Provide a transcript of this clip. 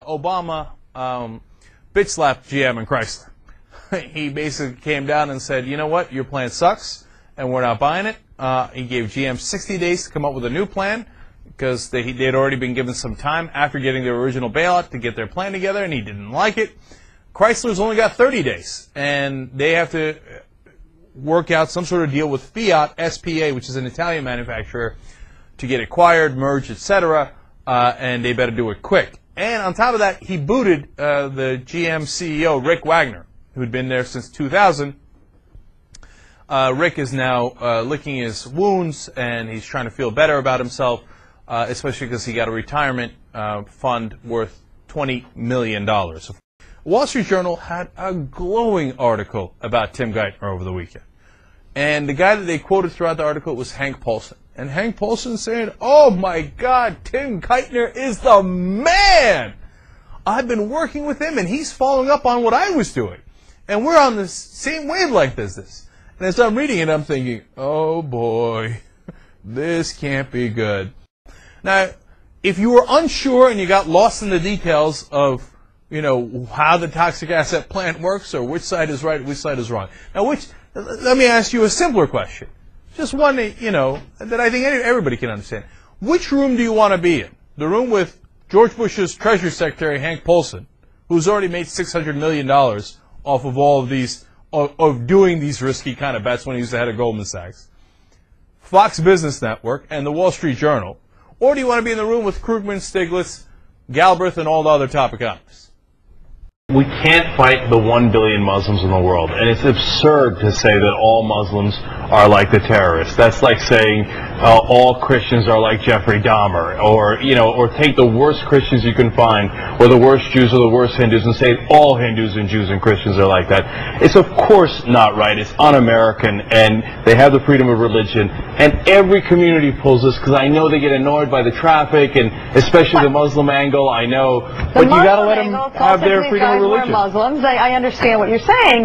Obama bitch slapped GM and Chrysler. He basically came down and said, you know what, your plan sucks, and we're not buying it. He gave GM 60 days to come up with a new plan, because they had already been given some time after getting their original bailout to get their plan together, and he didn't like it. Chrysler's only got 30 days, and they have to work out some sort of deal with Fiat SPA, which is an Italian manufacturer, to get acquired, merged, etc., and they better do it quick. And on top of that, he booted the GM CEO, Rick Wagner, who'd been there since 2000. Rick is now licking his wounds, and he's trying to feel better about himself, especially because he got a retirement fund worth $20 million. Wall Street Journal had a glowing article about Tim Geithner over the weekend. And the guy that they quoted throughout the article was Hank Paulson. And Hank Paulson said, oh my God, Tim Geithner is the man! I've been working with him and he's following up on what I was doing. And we're on the same wavelength as this. And as I'm reading it, I'm thinking, oh boy, this can't be good. Now, if you were unsure and you got lost in the details of, you know, how the toxic asset plant works, or which side is right, which side is wrong. Now, let me ask you a simpler question. Just one that, you know, that I think everybody can understand. Which room do you want to be in? The room with George Bush's Treasury Secretary, Hank Paulson, who's already made $600 million off of all of these, of doing these risky kind of bets when he was the head of Goldman Sachs, Fox Business Network, and the Wall Street Journal? Or do you want to be in the room with Krugman, Stiglitz, Galbraith, and all the other top economists? We can't fight the 1 billion Muslims in the world, and it's absurd to say that all Muslims are like the terrorists. That's like saying all Christians are like Jeffrey Dahmer, or take the worst Christians you can find, or the worst Jews or the worst Hindus, and say all Hindus and Jews and Christians are like that. It's of course not right. It's un-American, and they have the freedom of religion. And every community pulls this, because I know they get annoyed by the traffic, and especially the Muslim angle. I know, but you got to let them have their freedom of religion. Muslims. I understand what you're saying.